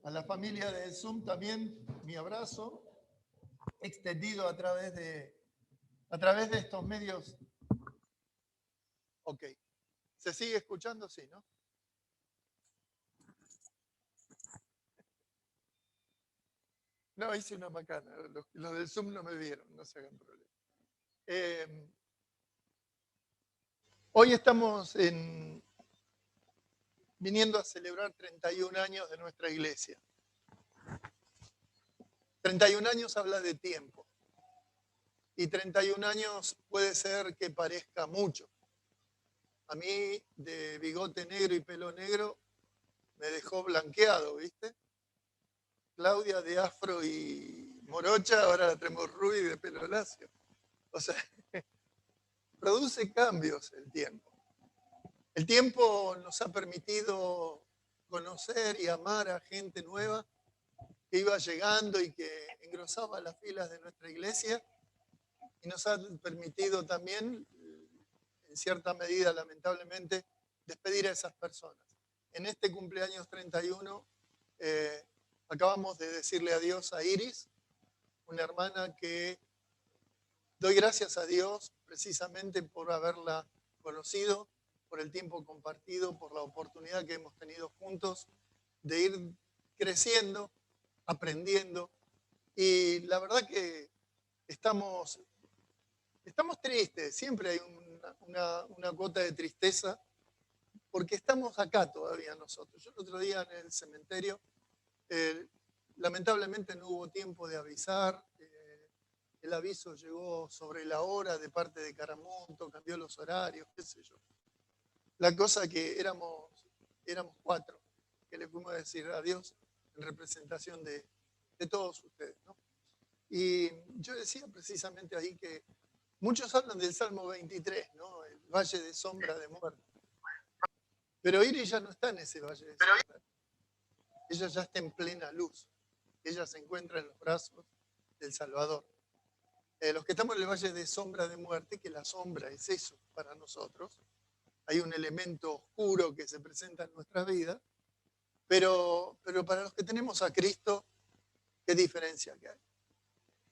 A la familia de Zoom también mi abrazo, extendido a través de estos medios. Ok. ¿Se sigue escuchando? Sí, ¿no? No, hice una macana. Los del Zoom no me vieron, no se hagan problema. Hoy estamos viniendo a celebrar 31 años de nuestra iglesia. 31 años habla de tiempo. Y 31 años puede ser que parezca mucho. A mí, de bigote negro y pelo negro, me dejó blanqueado, ¿viste? Claudia de afro y morocha, ahora la tenemos rubia y de pelo lacio. O sea, produce cambios el tiempo. El tiempo nos ha permitido conocer y amar a gente nueva que iba llegando y que engrosaba las filas de nuestra iglesia, y nos ha permitido también, en cierta medida, lamentablemente, despedir a esas personas. En este cumpleaños 31, acabamos de decirle adiós a Iris, una hermana que doy gracias a Dios precisamente por haberla conocido, por el tiempo compartido, por la oportunidad que hemos tenido juntos de ir creciendo, aprendiendo. Y la verdad que estamos tristes, siempre hay una cuota de tristeza, porque estamos acá todavía nosotros. Yo el otro día en el cementerio, lamentablemente no hubo tiempo de avisar, el aviso llegó sobre la hora de parte de Caramonto, cambió los horarios, qué sé yo. La cosa que éramos 4 que le fuimos a decir adiós en representación de todos ustedes, ¿no? Y yo decía precisamente ahí que muchos hablan del Salmo 23, ¿no? El valle de sombra de muerte. Pero Iris ya no está en ese valle de sombra. Ella ya está en plena luz. Ella se encuentra en los brazos del Salvador. Los que estamos en el valle de sombra de muerte, que la sombra es eso para nosotros, hay un elemento oscuro que se presenta en nuestras vidas, pero para los que tenemos a Cristo, ¿qué diferencia que hay?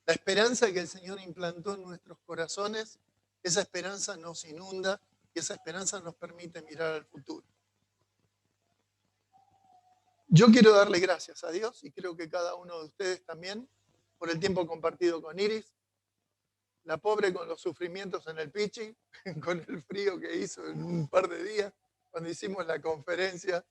La esperanza que el Señor implantó en nuestros corazones, esa esperanza nos inunda y esa esperanza nos permite mirar al futuro. Yo quiero darle gracias a Dios, y creo que cada uno de ustedes también, por el tiempo compartido con Iris, la pobre con los sufrimientos en el pitching, con el frío que hizo en un par de días, cuando hicimos la conferencia,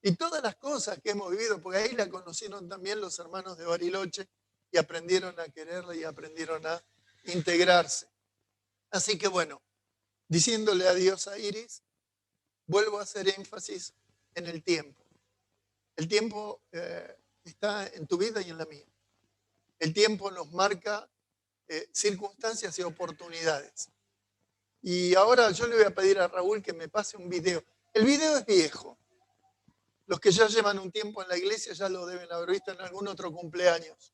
y todas las cosas que hemos vivido, porque ahí la conocieron también los hermanos de Bariloche, y aprendieron a quererla y aprendieron a integrarse. Así que bueno, diciéndole adiós a Iris, vuelvo a hacer énfasis en el tiempo. El tiempo está en tu vida y en la mía. El tiempo nos marca circunstancias y oportunidades. Y ahora yo le voy a pedir a Raúl que me pase un video. El video es viejo. Los que ya llevan un tiempo en la iglesia ya lo deben haber visto en algún otro cumpleaños.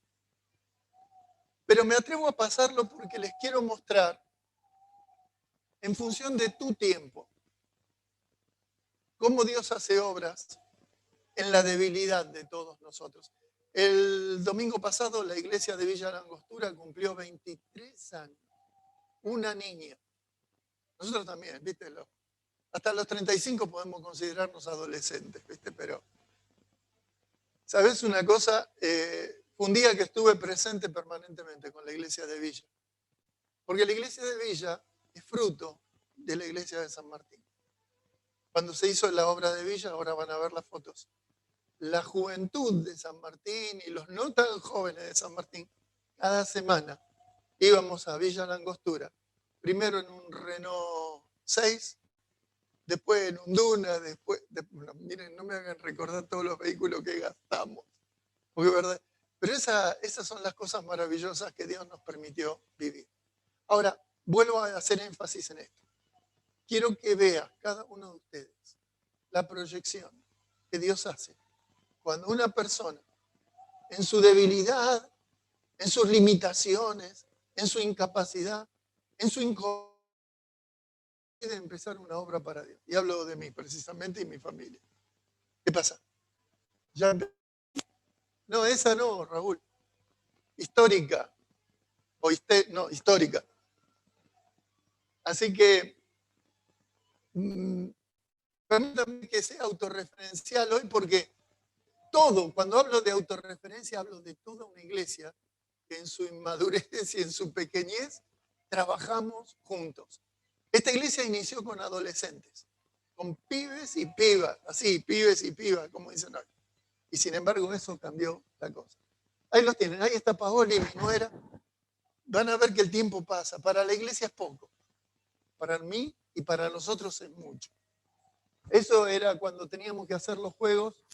Pero me atrevo a pasarlo porque les quiero mostrar, en función de tu tiempo, cómo Dios hace obras en la debilidad de todos nosotros. El domingo pasado la iglesia de Villa Langostura cumplió 23 años. Una niña. Nosotros también, ¿viste? Hasta los 35 podemos considerarnos adolescentes, ¿viste? Pero, ¿sabes una cosa? Fue un día que estuve presente permanentemente con la iglesia de Villa. Porque la iglesia de Villa es fruto de la iglesia de San Martín. Cuando se hizo la obra de Villa, ahora van a ver las fotos, la juventud de San Martín y los no tan jóvenes de San Martín, cada semana íbamos a Villa Langostura, primero en un Renault 6, después en un Duna, miren, no me hagan recordar todos los vehículos que gastamos, porque verdad, pero esas son las cosas maravillosas que Dios nos permitió vivir. Ahora, vuelvo a hacer énfasis en esto. Quiero que vea cada uno de ustedes la proyección que Dios hace cuando una persona, en su debilidad, en sus limitaciones, en su incapacidad, en su incompetència, de empezar una obra para Dios. Y hablo de mí precisamente y mi familia. ¿Qué pasa? Ya No, esa no, Raúl. Histórica. No, histórica. Así que permítame que sea autorreferencial hoy porque todo, cuando hablo de autorreferencia, hablo de toda una iglesia que en su inmadurez y en su pequeñez trabajamos juntos. Esta iglesia inició con adolescentes, con pibes y pibas, así, pibes y pibas, como dicen hoy. Y sin embargo eso cambió la cosa. Ahí los tienen, ahí está Paoli, mi nuera. Van a ver que el tiempo pasa. Para la iglesia es poco. Para mí y para nosotros es mucho. Eso era cuando teníamos que hacer los juegos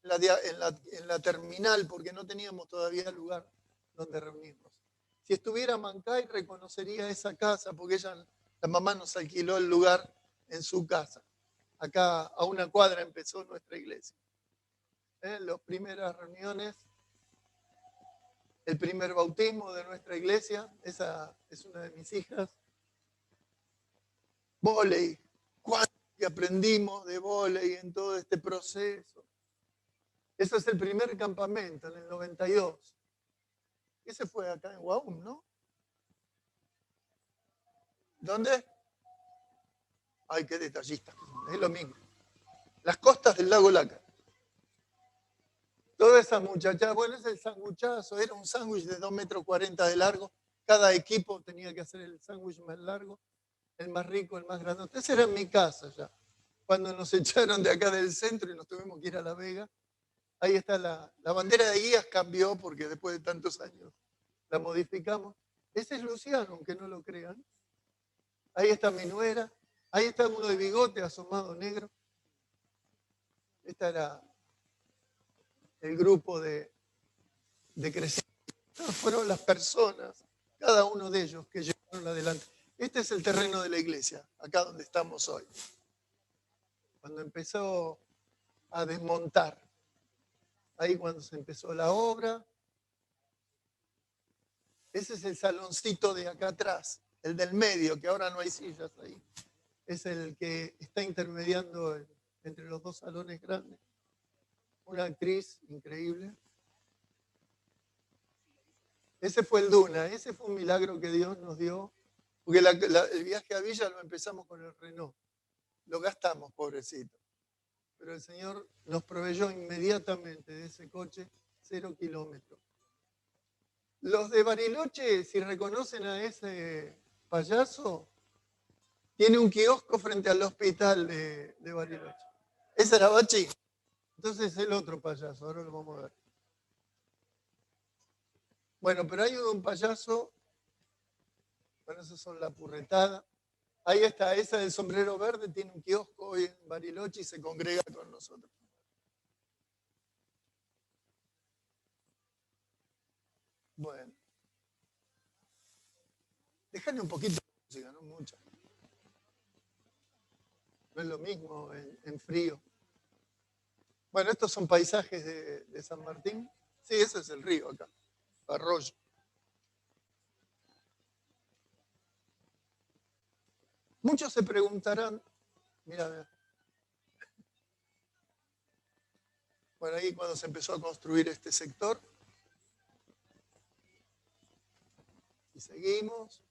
en la terminal, porque no teníamos todavía lugar donde reunirnos. Si estuviera Mancay, reconocería esa casa, porque la mamá nos alquiló el lugar en su casa. Acá a una cuadra empezó nuestra iglesia. Las primeras reuniones, el primer bautismo de nuestra iglesia, esa es una de mis hijas. Vóley, cuánto que aprendimos de vóley en todo este proceso. Eso es el primer campamento, en el 92. Ese fue acá en Guaum, ¿no? ¿Dónde? Ay, qué detallista. Es lo mismo. Las costas del lago Lácar. Toda esa muchacha, bueno, es el sanguchazo, era un sándwich de 2,40 metros de largo. Cada equipo tenía que hacer el sándwich más largo, el más rico, el más grande. Entonces era en mi casa ya. Cuando nos echaron de acá del centro y nos tuvimos que ir a La Vega, ahí está la bandera de guías cambió porque después de tantos años la modificamos. Ese es Luciano, aunque no lo crean. Ahí está mi nuera. Ahí está uno de bigote asomado negro. Este era el grupo de crecimiento. Estas fueron las personas, cada uno de ellos que llevaron adelante. Este es el terreno de la iglesia, acá donde estamos hoy. Cuando empezó a desmontar, ahí cuando se empezó la obra. Ese es el saloncito de acá atrás, el del medio, que ahora no hay sillas ahí. Es el que está intermediando entre los dos salones grandes. Una actriz increíble. Ese fue el Duna, ese fue un milagro que Dios nos dio, porque el viaje a Villa lo empezamos con el Renault. Lo gastamos, pobrecito. Pero el Señor nos proveyó inmediatamente de ese coche 0 kilómetros. Los de Bariloche, si reconocen a ese payaso, tiene un kiosco frente al hospital de Bariloche. Ese era Bachi. Entonces el otro payaso, ahora lo vamos a ver. Bueno, pero hay un payaso, bueno, esos son la purretada. Ahí está, esa del sombrero verde, tiene un kiosco hoy en Bariloche y se congrega con nosotros. Bueno. Déjale un poquito de música, no mucha. No es lo mismo en frío. Bueno, estos son paisajes de San Martín. Sí, ese es el río acá, arroyo. Muchos se preguntarán, mira, bueno, ahí cuando se empezó a construir este sector, y seguimos.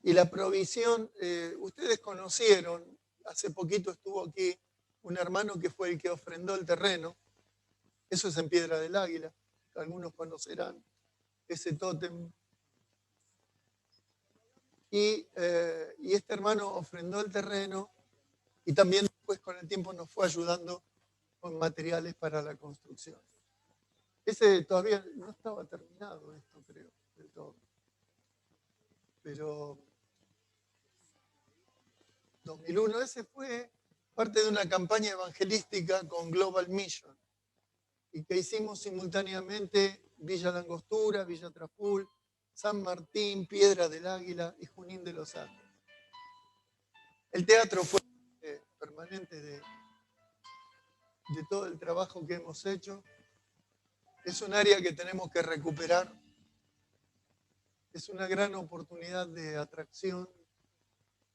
Y la provisión, ustedes conocieron, hace poquito estuvo aquí un hermano que fue el que ofrendó el terreno, eso es en Piedra del Águila, algunos conocerán ese tótem. Y este hermano ofrendó el terreno y también después con el tiempo nos fue ayudando con materiales para la construcción. Ese todavía no estaba terminado esto, creo, del todo. Pero 2001, ese fue parte de una campaña evangelística con Global Mission y que hicimos simultáneamente Villa Langostura, Villa Traful, San Martín, Piedra del Águila y Junín de los Andes. El teatro fue permanente de todo el trabajo que hemos hecho. Es un área que tenemos que recuperar. Es una gran oportunidad de atracción,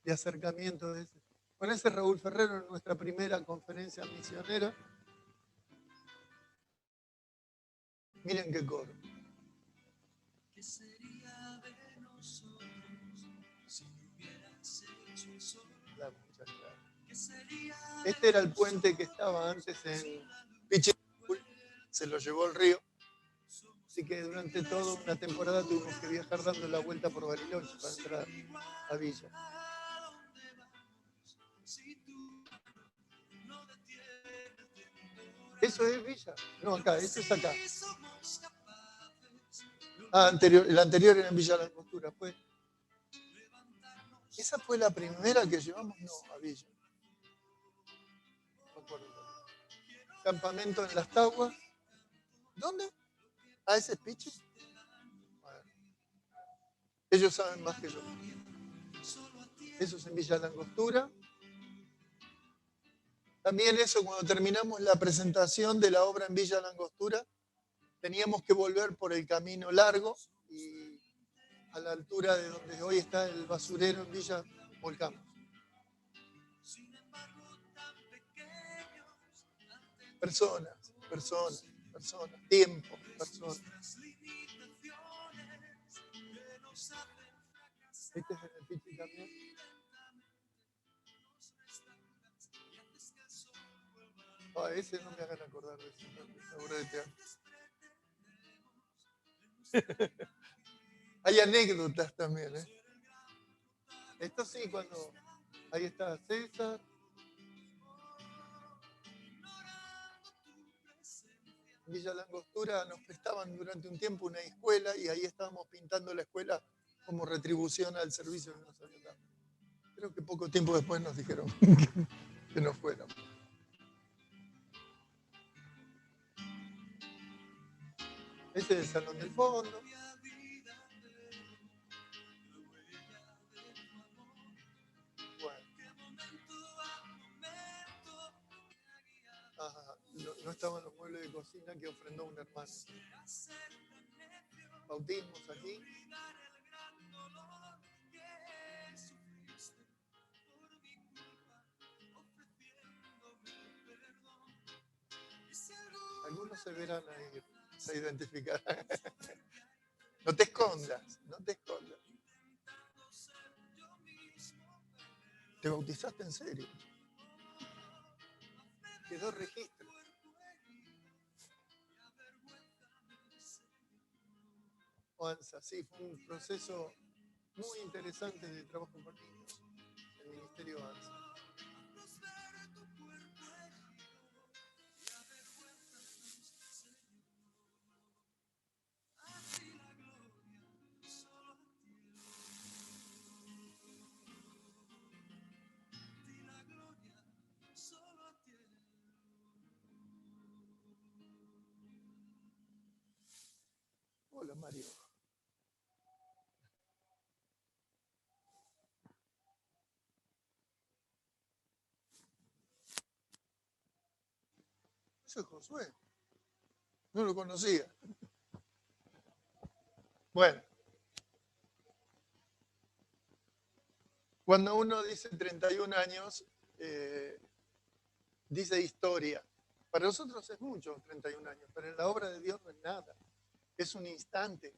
de acercamiento. Con ese Raúl Ferrero en nuestra primera conferencia misionera. Miren qué coro. ¿Qué sería de nosotros si no hubieras hecho el sol? La muchacha. ¿Qué sería Este era el puente que estaba antes en Pichilemu, se lo llevó el río. Así que durante toda una temporada tuvimos que viajar dando la vuelta por Bariloche para entrar a Villa. ¿Eso es Villa? No, acá, eso es acá. Ah, el anterior era en Villa La Angostura. ¿Esa fue la primera que llevamos? No, a Villa. No me acuerdo. Campamento en Las Taguas. ¿Dónde? ¿Ah, ese es Pichi? Bueno, ellos saben más que yo. Eso es en Villa La Angostura. También eso, cuando terminamos la presentación de la obra en Villa La Angostura, teníamos que volver por el camino largo y a la altura de donde hoy está el basurero en Villa, volcamos. Personas, personas, personas, tiempo, personas. ¿Este es en el Pichi también? Ah, ese no me hagan acordar de esa obra de teatro. Hay anécdotas también, ¿eh? Esto sí, cuando ahí está César. En Villa La Angostura nos prestaban durante un tiempo una escuela y ahí estábamos pintando la escuela como retribución al servicio que nos habían dado. Creo que poco tiempo después nos dijeron que nos fuéramos. Este es el salón del fondo. Bueno. Ajá. No estaban los muebles de cocina que ofrendó un hermano. Bautismos aquí. Algunos se verán ahí, se identificarán. No te escondas, no te escondas. ¿Te bautizaste en serio? Quedó registro. Juanza, sí, fue un proceso muy interesante de trabajo con niños, el Ministerio ANSA. Hola, Mario. Eso es Josué. No lo conocía. Bueno. Cuando uno dice 31 años, dice historia. Para nosotros es mucho 31 años, pero en la obra de Dios no es nada. Es un instante.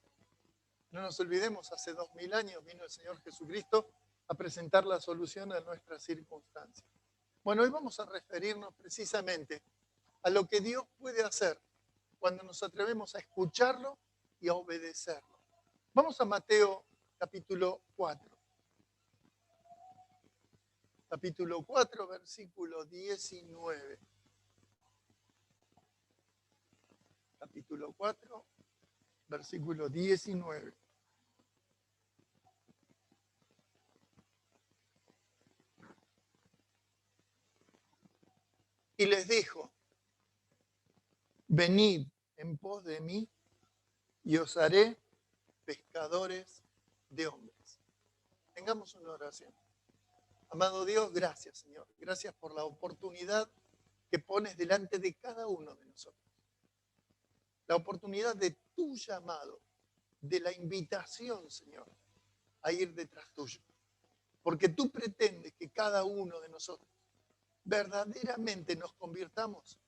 No nos olvidemos, hace 2000 años vino el Señor Jesucristo a presentar la solución a nuestras circunstancias. Bueno, hoy vamos a referirnos precisamente a lo que Dios puede hacer cuando nos atrevemos a escucharlo y a obedecerlo. Vamos a Mateo capítulo 4. Capítulo 4, versículo 19. Capítulo 4, versículo 19. Y les dijo, venid en pos de mí y os haré pescadores de hombres. Tengamos una oración. Amado Dios, gracias, Señor. Gracias por la oportunidad que pones delante de cada uno de nosotros. La oportunidad de tu llamado, de la invitación, Señor, a ir detrás tuyo. Porque tú pretendes que cada uno de nosotros verdaderamente nos convirtamos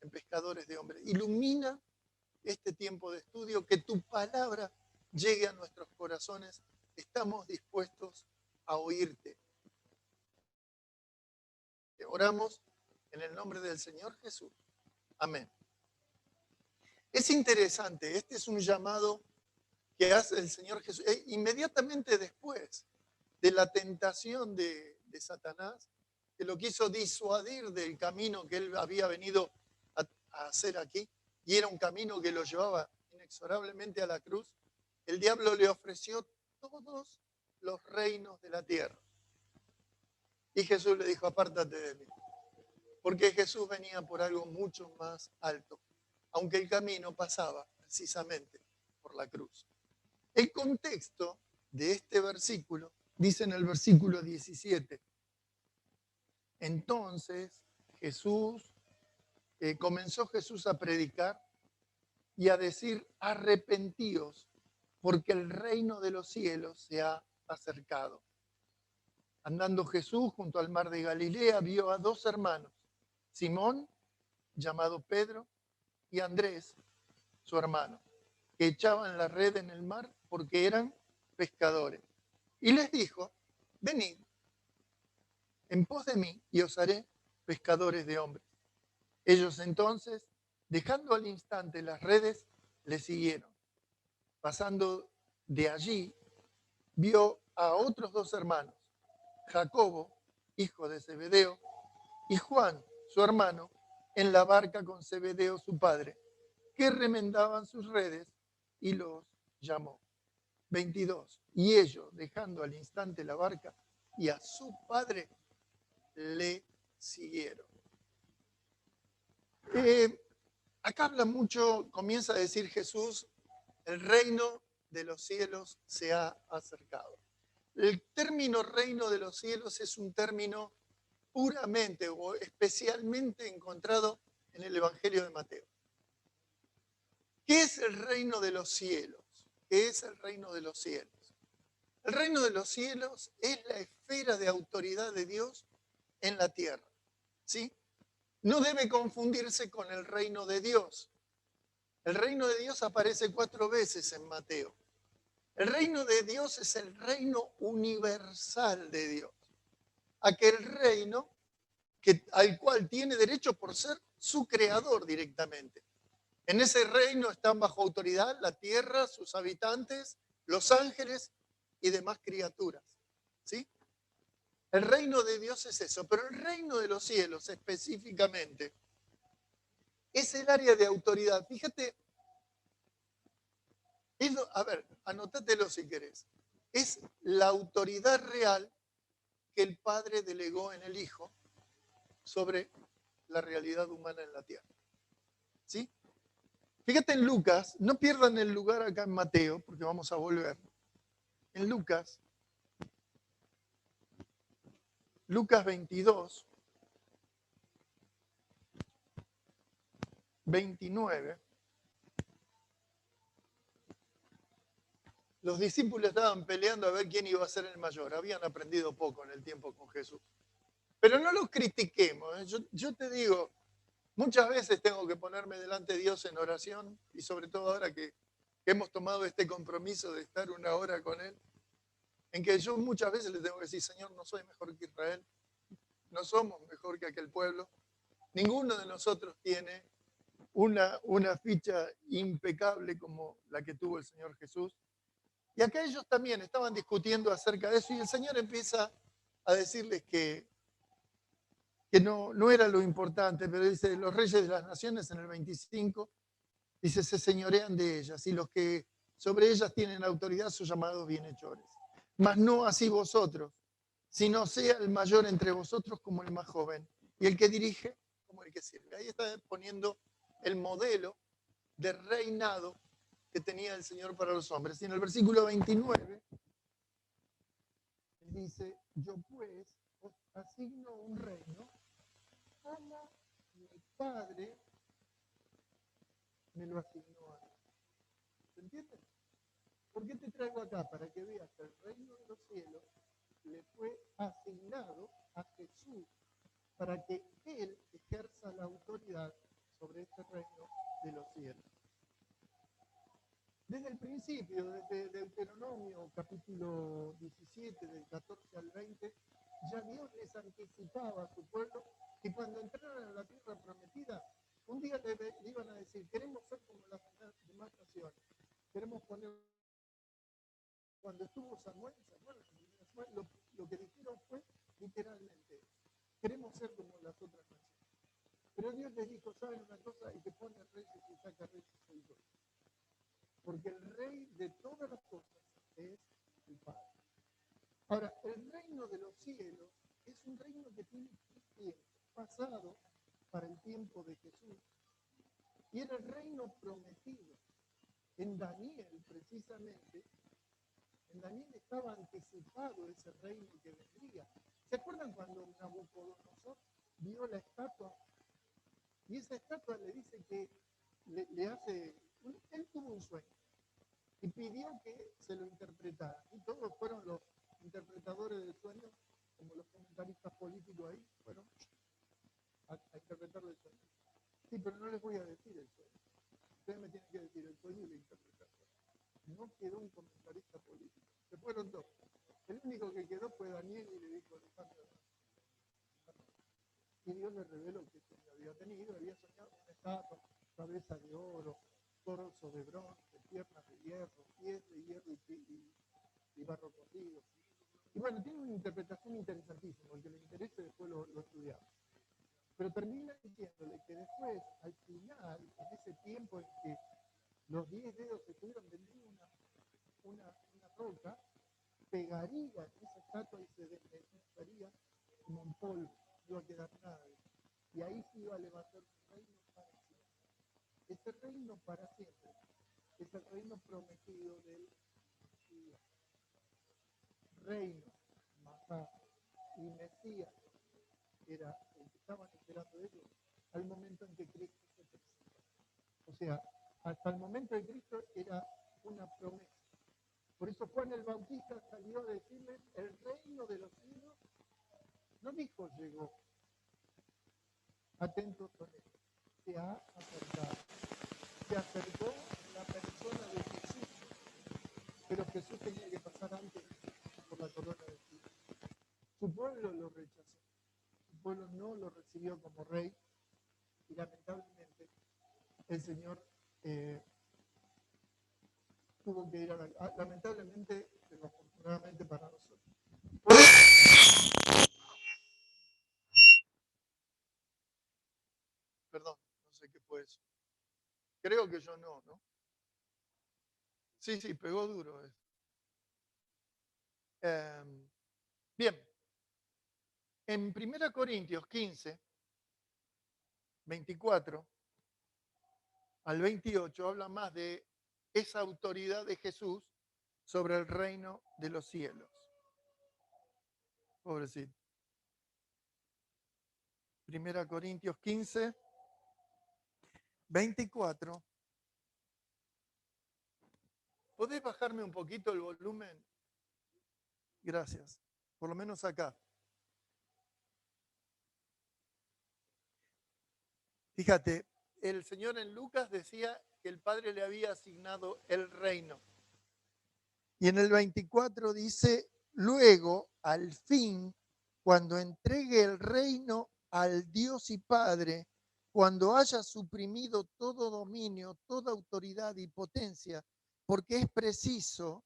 en pescadores de hombres. Ilumina este tiempo de estudio, que tu palabra llegue a nuestros corazones. Estamos dispuestos a oírte. Te oramos en el nombre del Señor Jesús. Amén. Es interesante, este es un llamado que hace el Señor Jesús. Inmediatamente después de la tentación de Satanás, que lo quiso disuadir del camino que él había venido a hacer aquí, y era un camino que lo llevaba inexorablemente a la cruz, el diablo le ofreció todos los reinos de la tierra. Y Jesús le dijo, apártate de mí, porque Jesús venía por algo mucho más alto, aunque el camino pasaba precisamente por la cruz. El contexto de este versículo dice en el versículo 17, entonces comenzó Jesús a predicar y a decir, arrepentíos, porque el reino de los cielos se ha acercado. Andando Jesús junto al mar de Galilea, vio a dos hermanos, Simón, llamado Pedro, y Andrés, su hermano, que echaban la red en el mar porque eran pescadores. Y les dijo, venid en pos de mí y os haré pescadores de hombres. Ellos entonces, dejando al instante las redes, le siguieron. Pasando de allí, vio a otros dos hermanos, Jacobo, hijo de Zebedeo, y Juan, su hermano, en la barca con Zebedeo, su padre, que remendaban sus redes, y los llamó. 22. Y ellos, dejando al instante la barca y a su padre, le siguieron. Acá habla mucho, comienza a decir Jesús, el reino de los cielos se ha acercado. El término reino de los cielos es un término puramente o especialmente encontrado en el Evangelio de Mateo. ¿Qué es el reino de los cielos? ¿Qué es el reino de los cielos? El reino de los cielos es la esfera de autoridad de Dios en la tierra, ¿sí? No debe confundirse con el reino de Dios. El reino de Dios aparece 4 veces en Mateo. El reino de Dios es el reino universal de Dios. Aquel reino al cual tiene derecho por ser su creador directamente. En ese reino están bajo autoridad la tierra, sus habitantes, los ángeles y demás criaturas. ¿Sí? El reino de Dios es eso, pero el reino de los cielos específicamente es el área de autoridad. Fíjate, a ver, anótatelo si querés. Es la autoridad real que el Padre delegó en el Hijo sobre la realidad humana en la tierra. ¿Sí? Fíjate en Lucas, no pierdan el lugar acá en Mateo, porque vamos a volver. En Lucas 22, 29, los discípulos estaban peleando a ver quién iba a ser el mayor. Habían aprendido poco en el tiempo con Jesús. Pero no los critiquemos. Yo te digo, muchas veces tengo que ponerme delante de Dios en oración, y sobre todo ahora que hemos tomado este compromiso de estar 1 hora con Él, en que yo muchas veces le tengo que decir, Señor, no soy mejor que Israel, no somos mejor que aquel pueblo, ninguno de nosotros tiene una ficha impecable como la que tuvo el Señor Jesús. Y acá ellos también estaban discutiendo acerca de eso, y el Señor empieza a decirles que no era lo importante, pero dice, los reyes de las naciones en el 25, dice, se señorean de ellas, y los que sobre ellas tienen autoridad son llamados bienhechores. Mas no así vosotros, sino sea el mayor entre vosotros como el más joven, y el que dirige como el que sirve. Ahí está poniendo el modelo de reinado que tenía el Señor para los hombres. Y en el versículo 29, dice, yo pues os asigno un reino como mi Padre me lo asignó a mí. ¿Se entiende? ¿Por qué te traigo acá? Para que veas que el reino de los cielos le fue asignado a Jesús para que Él ejerza la autoridad sobre este reino de los cielos. Desde el principio, desde Deuteronomio, capítulo 17, del 14 al 20, ya Dios les anticipaba a su pueblo que cuando entraran a la tierra prometida, un día le iban a decir, queremos ser como las demás naciones, queremos poner... Cuando estuvo Samuel, lo que dijeron fue literalmente, queremos ser como las otras naciones. Pero Dios les dijo, ¿saben una cosa? El que pone reyes y saca reyes soy yo. Porque el rey de todas las cosas es el Padre. Ahora, el reino de los cielos es un reino que tiene tres tiempos. Pasado para el tiempo de Jesús. Y era el reino prometido. En Daniel, precisamente, en Daniel estaba anticipado ese reino que vendría. ¿Se acuerdan cuando Nabucodonosor vio la estatua? Y esa estatua le dice que le hace... Él tuvo un sueño y pidió que se lo interpretara. Y todos fueron los interpretadores del sueño, como los comentaristas políticos ahí, fueron a interpretarle el sueño. Sí, pero no les voy a decir el sueño. Ustedes me tienen que decir el sueño y la interpretación. No quedó un comentarista político. Se fueron dos. El único que quedó fue Daniel y le dijo, y Dios le reveló que sueño había tenido. Había soñado una estatua, cabeza de oro, torso de bronce, piernas de hierro, pies de hierro y barro cocido. Y bueno, tiene una interpretación interesantísima, el que le interese después lo estudiamos. Pero termina diciéndole que después, al final, en ese tiempo en que los 10 dedos se estuvieron, vendría una roca, pegaría en esa estatua y se desmenuzaría como un polvo, no iba a quedar nada. Y ahí se iba a levantar un reino para siempre. Ese reino para siempre es el reino prometido del reino, Masá y Mesías, era el que estaban esperando ellos al momento en que Cristo se presentó. O sea, hasta el momento de Cristo era una promesa. Por eso Juan el Bautista salió a decirles, el reino de los cielos, no dijo llegó, atentos con esto, se ha acercado. Se acercó la persona de Jesús, pero Jesús tenía que pasar antes por la corona de Cristo. Su pueblo lo rechazó, su pueblo no lo recibió como rey y lamentablemente el Señor tuvo que ir a la... lamentablemente, pero afortunadamente para nosotros. Perdón, no sé qué fue eso. Creo que yo no, ¿no? Sí, sí, pegó duro. Bien, en 1 Corintios 15, 24 al 28 habla más de esa autoridad de Jesús sobre el reino de los cielos. Pobrecito. 1 Corintios 15, 24. ¿Podés bajarme un poquito el volumen? Gracias. Por lo menos acá. Fíjate, el Señor en Lucas decía que el Padre le había asignado el reino. Y en el 24 dice, luego, al fin, cuando entregue el reino al Dios y Padre, cuando haya suprimido todo dominio, toda autoridad y potencia, porque preciso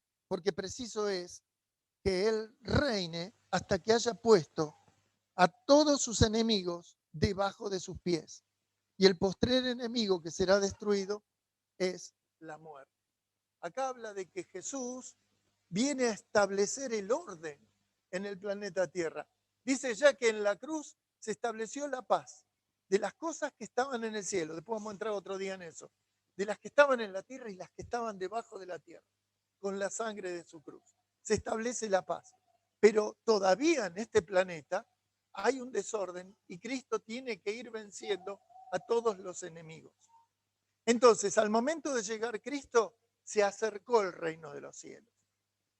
es que Él reine hasta que haya puesto a todos sus enemigos debajo de sus pies. Y el postrer enemigo que será destruido es la muerte. Acá habla de que Jesús viene a establecer el orden en el planeta Tierra. Dice ya que en la cruz se estableció la paz de las cosas que estaban en el cielo. Después vamos a entrar otro día en eso. De las que estaban en la tierra y las que estaban debajo de la tierra. Con la sangre de su cruz. Se establece la paz. Pero todavía en este planeta hay un desorden y Cristo tiene que ir venciendo a todos los enemigos. Entonces, al momento de llegar Cristo, se acercó el reino de los cielos.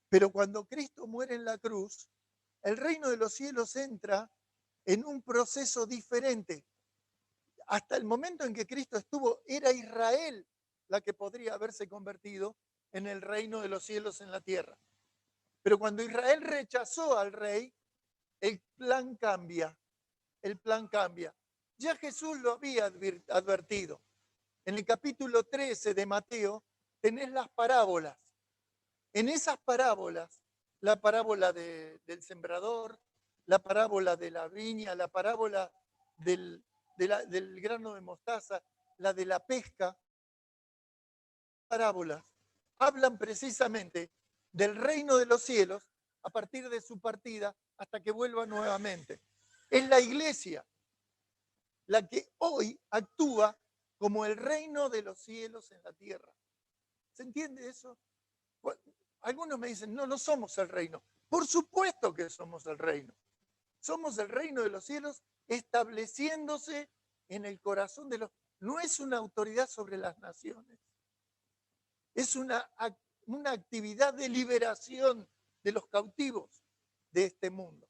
Pero cuando Cristo muere en la cruz, el reino de los cielos entra en un proceso diferente. Hasta el momento en que Cristo estuvo, era Israel la que podría haberse convertido en el reino de los cielos en la tierra. Pero cuando Israel rechazó al rey, el plan cambia. El plan cambia. Ya Jesús lo había advertido. En el capítulo 13 de Mateo tenés las parábolas. En esas parábolas, la parábola del sembrador, la parábola de la viña, la parábola del grano de mostaza, la de la pesca, parábolas hablan precisamente del reino de los cielos a partir de su partida hasta que vuelva nuevamente. Es la iglesia la que hoy actúa como el reino de los cielos en la tierra. ¿Se entiende eso? Algunos me dicen, no, no somos el reino. Por supuesto que somos el reino. Somos el reino de los cielos estableciéndose en el corazón de los... No es una autoridad sobre las naciones. Es una actividad de liberación de los cautivos de este mundo.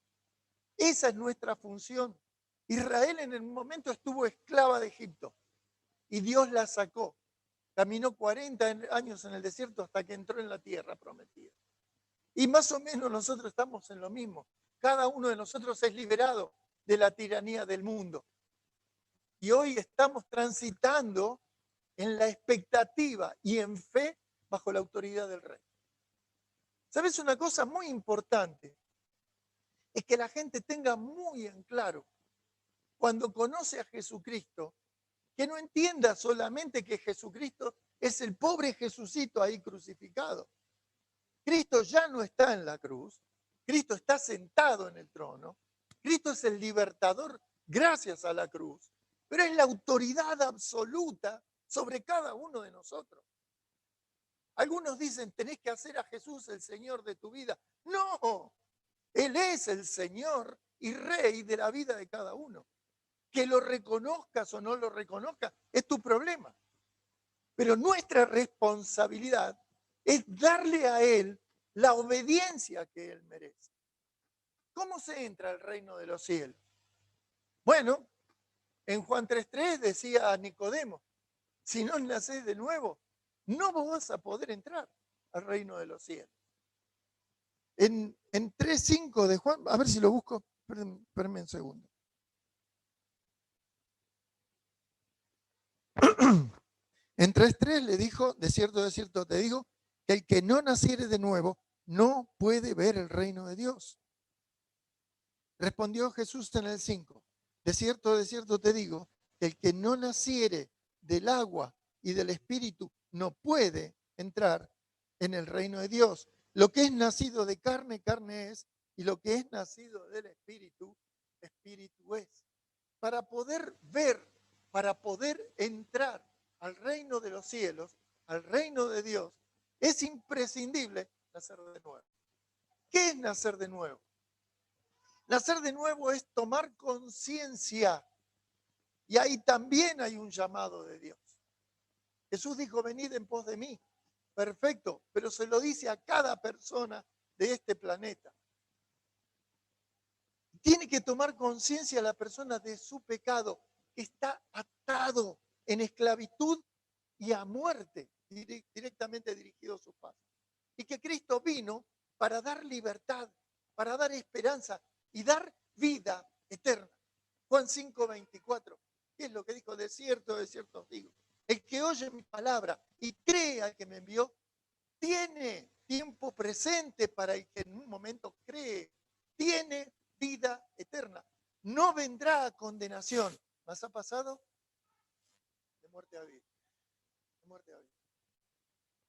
Esa es nuestra función. Israel en el momento estuvo esclava de Egipto y Dios la sacó. Caminó 40 años en el desierto hasta que entró en la tierra prometida. Y más o menos nosotros estamos en lo mismo. Cada uno de nosotros es liberado de la tiranía del mundo. Y hoy estamos transitando en la expectativa y en fe bajo la autoridad del rey. ¿Sabes una cosa muy importante? Es que la gente tenga muy en claro, cuando conoce a Jesucristo, que no entienda solamente que Jesucristo es el pobre Jesucito ahí crucificado. Cristo ya no está en la cruz, Cristo está sentado en el trono, Cristo es el libertador gracias a la cruz, pero es la autoridad absoluta sobre cada uno de nosotros. Algunos dicen, tenés que hacer a Jesús el Señor de tu vida. No, Él es el Señor y Rey de la vida de cada uno. Que lo reconozcas o no lo reconozcas es tu problema. Pero nuestra responsabilidad es darle a Él la obediencia que Él merece. ¿Cómo se entra al reino de los cielos? Bueno, en Juan 3:3 decía a Nicodemo, si no nacés de nuevo, no vas a poder entrar al reino de los cielos. En 3:5 de Juan, a ver si lo busco, espérenme un segundo. En 3:3 le dijo, de cierto te digo, que el que no naciere de nuevo no puede ver el reino de Dios. Respondió Jesús en el 5, de cierto te digo, que el que no naciere del agua y del espíritu no puede entrar en el reino de Dios. Lo que es nacido de carne, carne es, y lo que es nacido del espíritu, espíritu es. Para poder ver, para poder entrar al reino de los cielos, al reino de Dios, es imprescindible nacer de nuevo. ¿Qué es nacer de nuevo? Nacer de nuevo es tomar conciencia. Y ahí también hay un llamado de Dios. Jesús dijo, venid en pos de mí. Perfecto, pero se lo dice a cada persona de este planeta. Tiene que tomar conciencia la persona de su pecado, que está atado en esclavitud y a muerte, directamente dirigido a sus pasos. Y que Cristo vino para dar libertad, para dar esperanza y dar vida eterna. Juan 5:24, ¿qué es lo que dijo? De cierto os digo, el que oye mi palabra y cree al que me envió, tiene tiempo presente para el que en un momento cree, tiene vida eterna. No vendrá a condenación, mas ha pasado de muerte a vida. De muerte a vida.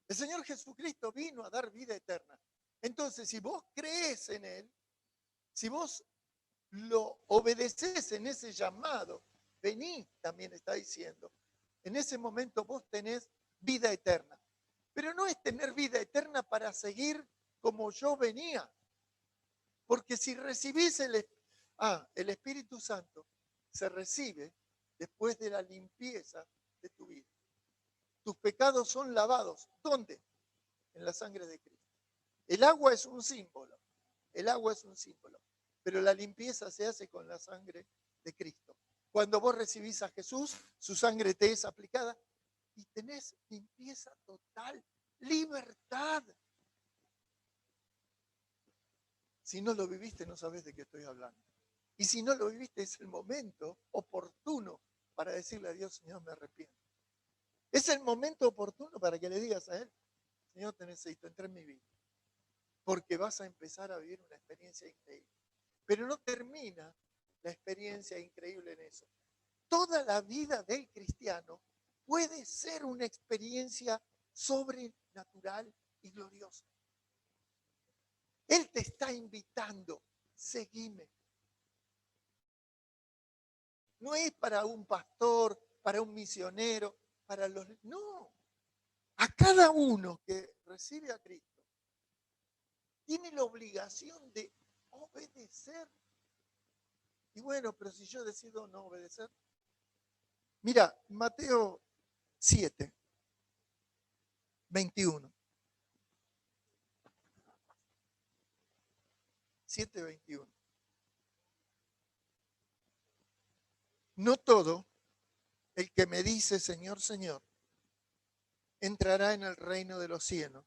El Señor Jesucristo vino a dar vida eterna. Entonces, si vos crees en Él, si vos lo obedeces en ese llamado, vení, también está diciendo, en ese momento vos tenés vida eterna. Pero no es tener vida eterna para seguir como yo venía. Porque si recibís el Espíritu Santo, se recibe después de la limpieza de tu vida. Tus pecados son lavados. ¿Dónde? En la sangre de Cristo. El agua es un símbolo. El agua es un símbolo. Pero la limpieza se hace con la sangre de Cristo. Cuando vos recibís a Jesús, su sangre te es aplicada y tenés limpieza total. libertad. Si no lo viviste, no sabes de qué estoy hablando. Y si no lo viviste, es el momento oportuno para decirle a Dios, Señor, me arrepiento. Es el momento oportuno para que le digas a Él, Señor, te necesito, entra en mi vida. Porque vas a empezar a vivir una experiencia increíble. Pero no termina la experiencia increíble en eso. Toda la vida del cristiano puede ser una experiencia sobrenatural y gloriosa. Él te está invitando, seguime. No es para un pastor, para un misionero, para los... No, a cada uno que recibe a Cristo tiene la obligación de obedecer. Y bueno, pero si yo decido no obedecer. Mira, Mateo 7, 21. 7, 21. No todo el que me dice Señor, Señor, entrará en el reino de los cielos,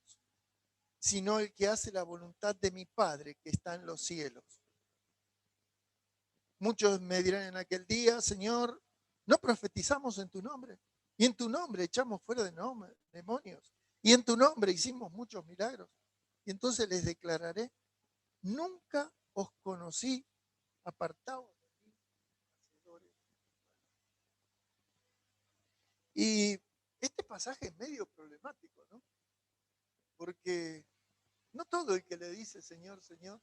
sino el que hace la voluntad de mi Padre que está en los cielos. Muchos me dirán en aquel día, Señor, ¿no profetizamos en tu nombre? Y en tu nombre echamos fuera de demonios. Y en tu nombre hicimos muchos milagros. Y entonces les declararé, nunca os conocí, apartados de mí, hacedores. Y este pasaje es medio problemático, ¿no? Porque no todo el que le dice Señor, Señor,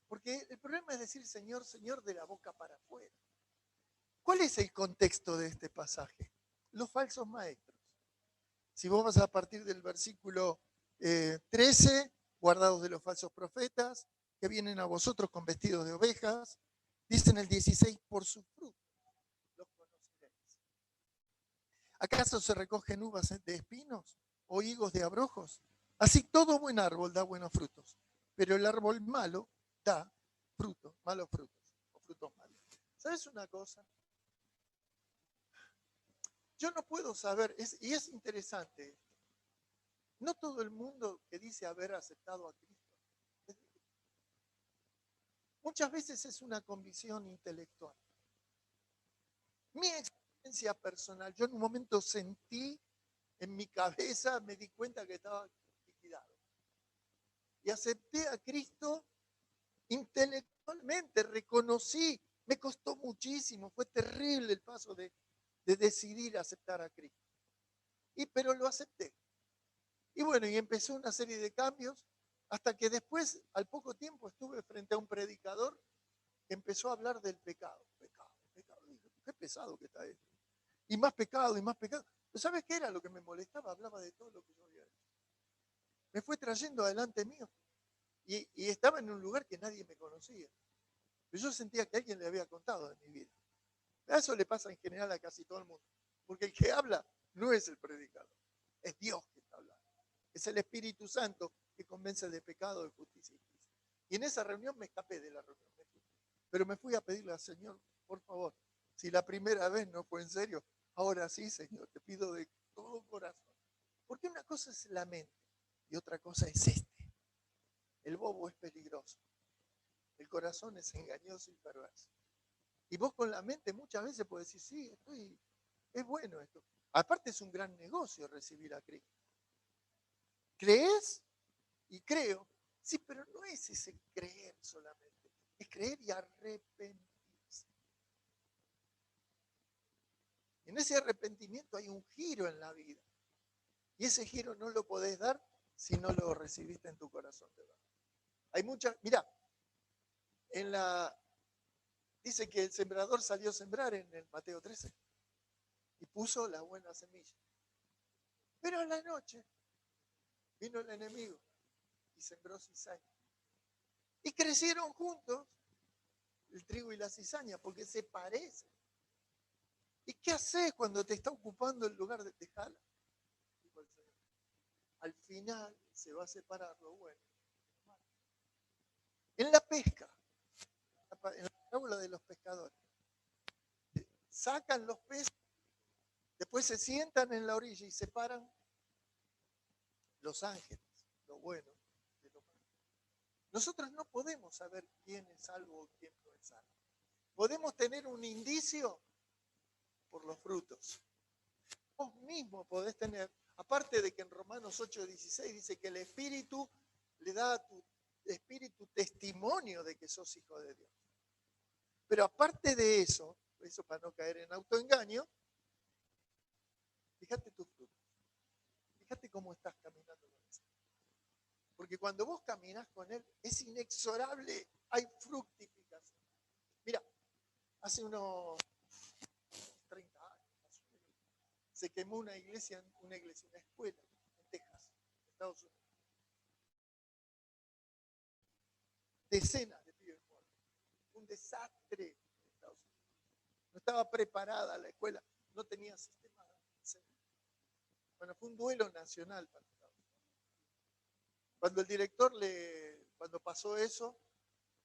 porque el problema es decir Señor, Señor de la boca para afuera. ¿Cuál es el contexto de este pasaje? Los falsos maestros. Si vos vas a partir del versículo 13, guardados de los falsos profetas, que vienen a vosotros con vestidos de ovejas, dice en el 16, por sus frutos los conoceréis. ¿Acaso se recogen uvas de espinos o higos de abrojos? Así todo buen árbol da buenos frutos, pero el árbol malo da frutos, malos frutos, o frutos malos. ¿Sabes una cosa? Yo no puedo saber, y es interesante esto, no todo el mundo que dice haber aceptado a Cristo es de Cristo. Muchas veces es una convicción intelectual. Mi experiencia personal, yo en un momento sentí en mi cabeza, me di cuenta que estaba liquidado. Y acepté a Cristo intelectualmente, reconocí, me costó muchísimo, fue terrible el paso de decidir aceptar a Cristo. Pero lo acepté. Y bueno, y empezó una serie de cambios hasta que después, al poco tiempo, estuve frente a un predicador que empezó a hablar del pecado. Pecado, pecado. Dije, qué pesado que está esto. Y más pecado, y más pecado. ¿Pero sabes qué era lo que me molestaba? Hablaba de todo lo que yo había hecho. Me fue trayendo adelante mío. Y estaba en un lugar que nadie me conocía. Pero yo sentía que alguien le había contado de mi vida. Eso le pasa en general a casi todo el mundo. Porque el que habla no es el predicador, es Dios que está hablando. Es el Espíritu Santo que convence de pecado, de justicia y juicio. Y en esa reunión me escapé de la reunión. Pero me fui a pedirle al Señor, por favor, si la primera vez no fue en serio, ahora sí, Señor, te pido de todo corazón. Porque una cosa es la mente y otra cosa es este. El bobo es peligroso. El corazón es engañoso y perverso. Y vos con la mente muchas veces podés decir, sí, es bueno esto. Aparte es un gran negocio recibir a Cristo. ¿Crees? Y creo. Sí, pero no es ese creer solamente. Es creer y arrepentirse. En ese arrepentimiento hay un giro en la vida. Y ese giro no lo podés dar si no lo recibiste en tu corazón de verdad. Hay muchas, mirá, dice que el sembrador salió a sembrar en el Mateo 13 y puso la buena semilla. Pero a la noche vino el enemigo y sembró cizaña. Y crecieron juntos el trigo y la cizaña porque se parecen. ¿Y qué haces cuando te está ocupando el lugar de Tejala? Dijo el Señor. Al final se va a separar lo bueno. En la pesca, en la parábola de los pescadores, sacan los peces, después se sientan en la orilla y separan los ángeles, lo bueno de lo malo. Nosotros no podemos saber quién es salvo o quién no es salvo. Podemos tener un indicio por los frutos. Vos mismo podés tener, aparte de que en Romanos 8:16 dice que el Espíritu le da a tu espíritu testimonio de que sos hijo de Dios. Pero aparte de eso para no caer en autoengaño, fíjate tus frutos. Fíjate cómo estás caminando con Él. Porque cuando vos caminás con Él, es inexorable, hay fructificación. Mira, hace unos 30 años, más o menos, se quemó una escuela en Texas, Estados Unidos. Decenas de pibes muertos. Un desastre en Estados Unidos. No estaba preparada la escuela, no tenía sistema de enseñanza. Bueno, fue un duelo nacional para Estados Unidos. Cuando el director cuando pasó eso,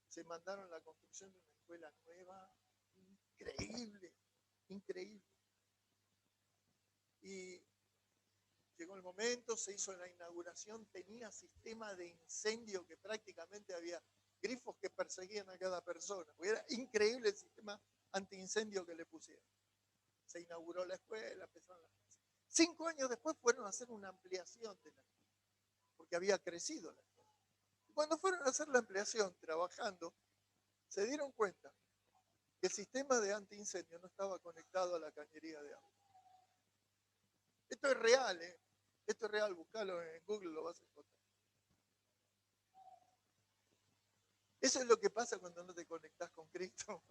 se mandaron la construcción de una escuela nueva, increíble, increíble. Y llegó el momento, se hizo la inauguración, tenía sistema de incendio que prácticamente había grifos que perseguían a cada persona. Era increíble el sistema antiincendio que le pusieron. Se inauguró la escuela, empezaron las clases. 5 años después fueron a hacer una ampliación de la escuela, porque había crecido la escuela. Y cuando fueron a hacer la ampliación, trabajando, se dieron cuenta que el sistema de antiincendio no estaba conectado a la cañería de agua. Esto es real, ¿eh? Esto es real, búscalo en Google, lo vas a encontrar. Eso es lo que pasa cuando no te conectás con Cristo.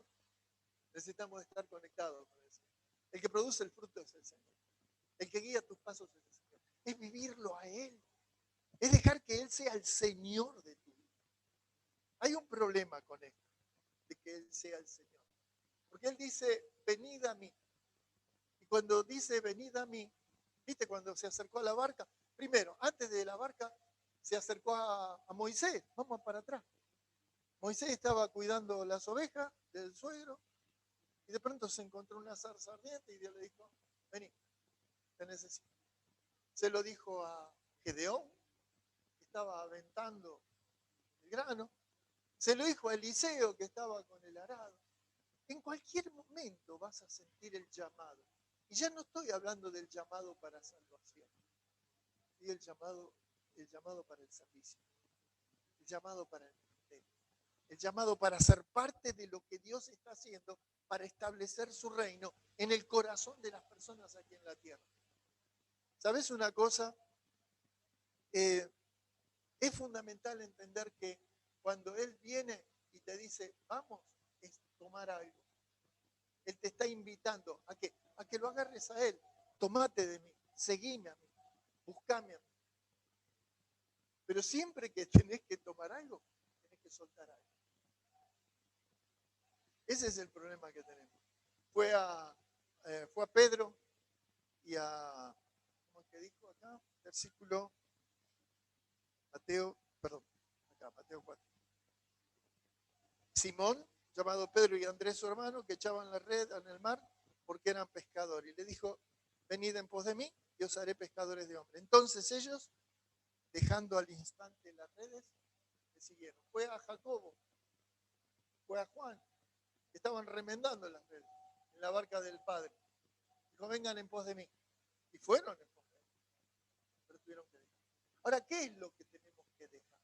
Necesitamos estar conectados con el Señor. El que produce el fruto es el Señor. El que guía tus pasos es el Señor. Es vivirlo a Él. Es dejar que Él sea el Señor de tu vida. Hay un problema con esto, de que Él sea el Señor. Porque Él dice, venid a mí. Y cuando dice, venid a mí, ¿viste cuando se acercó a la barca? Primero, antes de la barca, se acercó a Moisés. Vamos para atrás. Moisés estaba cuidando las ovejas del suegro y de pronto se encontró una zarza ardiente y Dios le dijo, vení, te necesito. Se lo dijo a Gedeón, que estaba aventando el grano. Se lo dijo a Eliseo, que estaba con el arado. En cualquier momento vas a sentir el llamado. Y ya no estoy hablando del llamado para salvación. Y el llamado para el servicio. El llamado para el ministerio. El llamado para ser parte de lo que Dios está haciendo para establecer su reino en el corazón de las personas aquí en la tierra. ¿Sabes una cosa? Es fundamental entender que cuando Él viene y te dice, vamos, es tomar algo. Él te está invitando a que lo agarres a Él. Tomate de mí, seguime a mí, buscame a mí. Pero siempre que tenés que tomar algo, tenés que soltar algo. Ese es el problema que tenemos. Fue a Pedro y ¿cómo es que dijo acá? Versículo, Mateo 4. Simón, llamado Pedro y Andrés su hermano, que echaban la red en el mar porque eran pescadores. Y le dijo, venid en pos de mí y os haré pescadores de hombres. Entonces ellos, dejando al instante las redes, le siguieron. Fue a Jacobo, fue a Juan, que estaban remendando las redes en la barca del Padre. Dijo, vengan en pos de mí. Y fueron en pos de mí. Pero tuvieron que dejar. Ahora, ¿qué es lo que tenemos que dejar?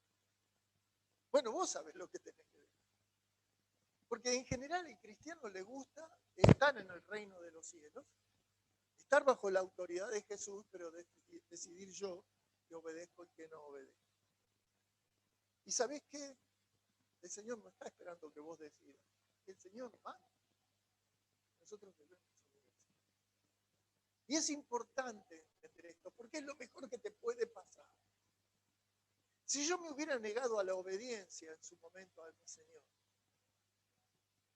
Bueno, vos sabés lo que tenés que dejar. Porque en general al cristiano le gusta estar en el reino de los cielos, estar bajo la autoridad de Jesús, pero decidir yo que obedezco y que no obedezco. ¿Y sabés qué? El Señor no está esperando que vos decidas. El Señor manda. Nosotros debemos obedecer. Y es importante entender esto, porque es lo mejor que te puede pasar. Si yo me hubiera negado a la obediencia en su momento a mi Señor,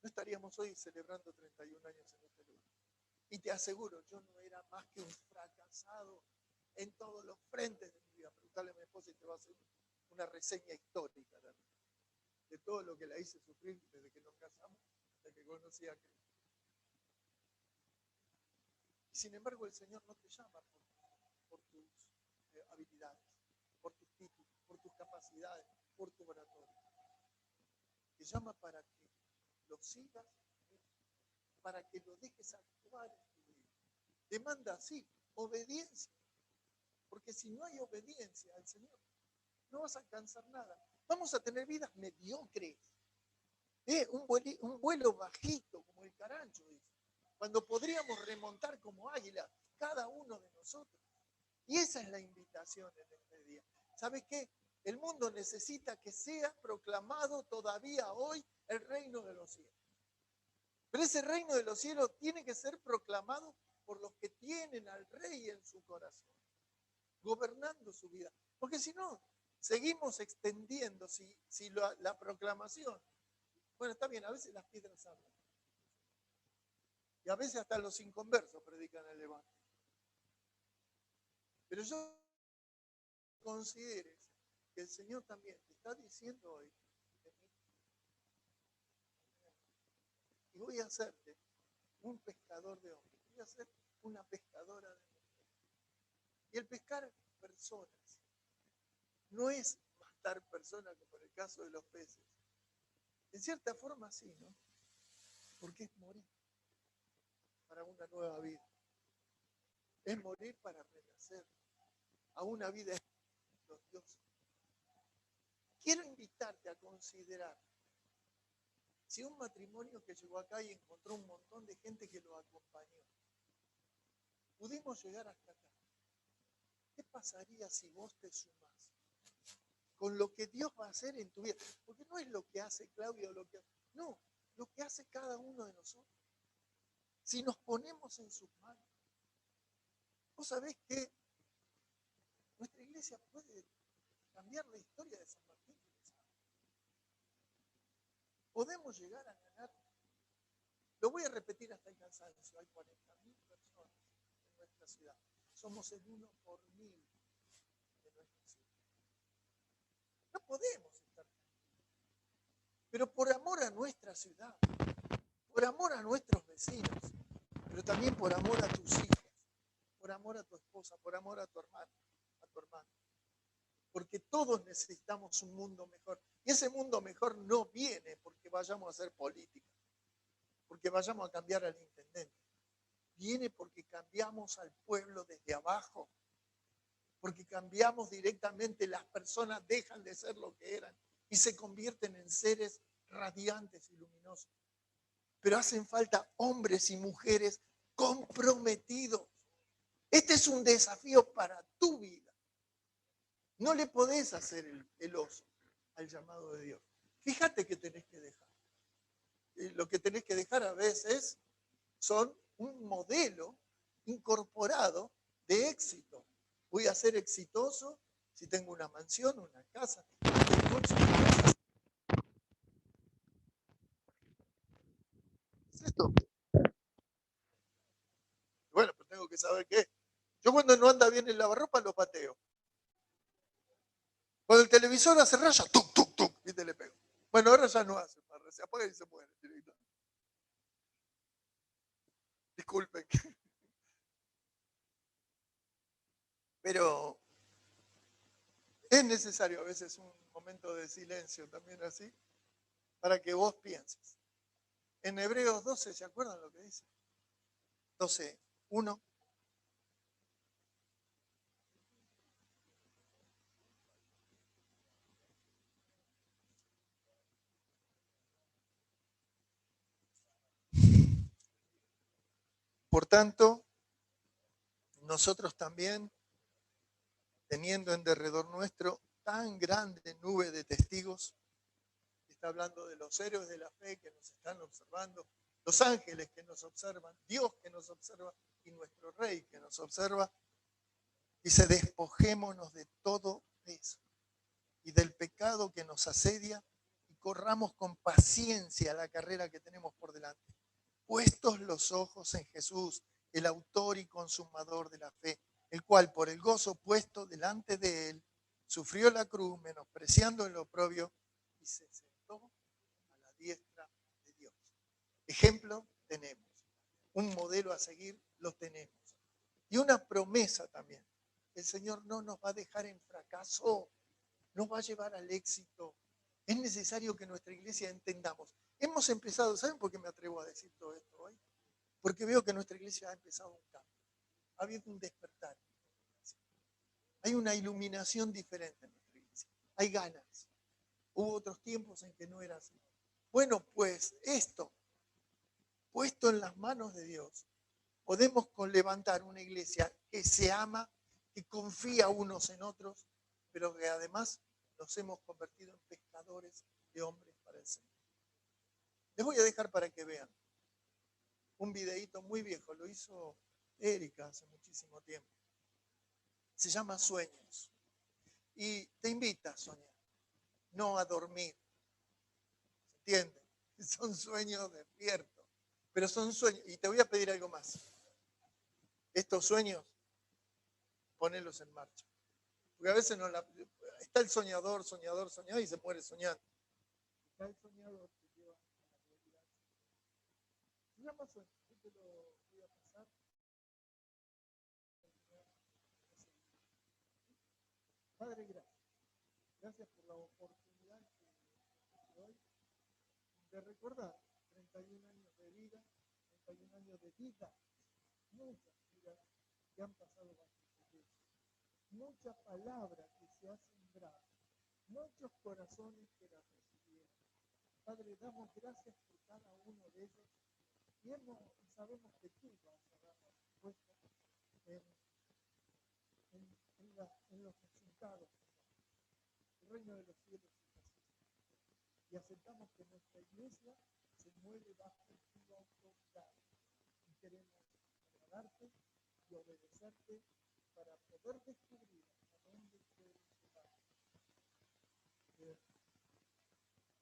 no estaríamos hoy celebrando 31 años en este lugar. Y te aseguro, yo no era más que un fracasado en todos los frentes de mi vida. Preguntale a mi esposa y te va a hacer una reseña histórica de todo lo que la hice sufrir desde que nos casamos hasta que conocí a Cristo. Y sin embargo, el Señor no te llama por tus habilidades. por tus títulos, por tus capacidades, por tu oratoria. Te llama para que lo sigas, para que lo dejes actuar en tu vida. Demanda así, obediencia. Porque si no hay obediencia al Señor, no vas a alcanzar nada. Vamos a tener vidas mediocres. Un vuelo bajito, como el carancho, dice. Cuando podríamos remontar como águila, cada uno de nosotros. Y esa es la invitación en este día. ¿Sabes qué? El mundo necesita que sea proclamado todavía hoy el reino de los cielos. Pero ese reino de los cielos tiene que ser proclamado por los que tienen al rey en su corazón, gobernando su vida. Porque si no, seguimos extendiendo, si la proclamación, bueno, está bien, a veces las piedras hablan. Y a veces hasta los inconversos predican el evangelio. Pero yo considero que el Señor también te está diciendo hoy, y voy a hacerte un pescador de hombres, voy a ser una pescadora de mujeres. Y el pescar personas no es matar personas como en el caso de los peces. En cierta forma sí, ¿no? Porque es morir para una nueva vida. Es morir para renacer a una vida de los dioses. Quiero invitarte a considerar si un matrimonio que llegó acá y encontró un montón de gente que lo acompañó, pudimos llegar hasta acá. ¿Qué pasaría si vos te sumás con lo que Dios va a hacer en tu vida? Porque no es lo que hace Claudia o no, lo que hace cada uno de nosotros. Si nos ponemos en sus manos, vos sabés que nuestra iglesia puede cambiar la historia de San Martín. Podemos llegar a ganar. Lo voy a repetir hasta el cansancio. Hay 40.000 personas en nuestra ciudad. Somos el 1 por 1000 de nuestra ciudad. No podemos estar tranquilos. Pero por amor a nuestra ciudad, por amor a nuestros vecinos, pero también por amor a tus hijos, por amor a tu esposa, por amor a tu hermano, porque todos necesitamos un mundo mejor. Y ese mundo mejor no viene porque vayamos a hacer política, porque vayamos a cambiar al intendente. Viene porque cambiamos al pueblo desde abajo, porque cambiamos directamente, las personas dejan de ser lo que eran y se convierten en seres radiantes y luminosos. Pero hacen falta hombres y mujeres comprometidos. Este es un desafío para tu vida. No le podés hacer el oso al llamado de Dios. Fíjate que tenés que dejar. Lo que tenés que dejar a veces son un modelo incorporado de éxito. Voy a ser exitoso si tengo una mansión, una casa, un coche. ¿Es esto? Bueno, pues tengo que saber qué. Yo cuando no anda bien el lavarropa lo pateo. Cuando el televisor hace raya, tuc, tuc, tuc, y te le pego. Bueno, ahora ya no hace, se apaga y se muere directamente. Disculpen. Pero es necesario a veces un momento de silencio también así, para que vos pienses. En Hebreos 12, ¿se acuerdan lo que dice? 12, 1. Por tanto, nosotros también, teniendo en derredor nuestro tan grande nube de testigos, está hablando de los héroes de la fe que nos están observando, los ángeles que nos observan, Dios que nos observa y nuestro Rey que nos observa, dice, despojémonos de todo peso y del pecado que nos asedia y corramos con paciencia la carrera que tenemos por delante, puestos los ojos en Jesús, el autor y consumador de la fe, el cual por el gozo puesto delante de él sufrió la cruz, menospreciando el oprobio, y se sentó a la diestra de Dios. Ejemplo tenemos, un modelo a seguir lo tenemos, y una promesa también. el Señor no nos va a dejar en fracaso, nos va a llevar al éxito. Es necesario que nuestra iglesia entendamos. Hemos empezado, ¿saben por qué me atrevo a decir todo esto hoy? Porque veo que nuestra iglesia ha empezado un cambio. Ha habido un despertar. Hay una iluminación diferente en nuestra iglesia. Hay ganas. Hubo otros tiempos en que no era así. Bueno, pues esto, puesto en las manos de Dios, podemos levantar una iglesia que se ama, que confía unos en otros, pero que además nos hemos convertido en pescadores de hombres para el Señor. Les voy a dejar para que vean un videíto muy viejo, lo hizo Erika hace muchísimo tiempo. Se llama Sueños y te invita a soñar, no a dormir. ¿Se entiende? Son sueños despiertos, pero son sueños. Y te voy a pedir algo más. Estos sueños, ponelos en marcha. Porque a veces está el soñador y se muere soñando. Está el soñador que lleva a la realidad. Se llama Sueños. Yo te lo voy a pasar. Padre, gracias. Gracias por la oportunidad que doy de recordar 31 años de vida, 31 años de vida, muchas vidas que han pasado bajo tu techo, mucha palabra que se ha sembrado, muchos corazones que la recibieron. Padre, damos gracias por cada uno de ellos y sabemos que tú vas a dar la respuesta en los resultados. El reino de los cielos es así. Y aceptamos que nuestra iglesia se mueve bajo tu autoridad. Y queremos agradarte y obedecerte para poder descubrir a dónde quieres llevar.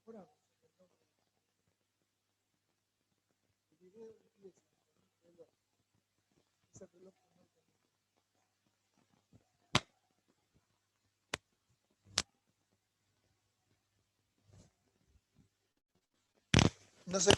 Oramos en el nombre de Jesús. El video empieza con un reloj. Ese reloj que no tenemos. No sé.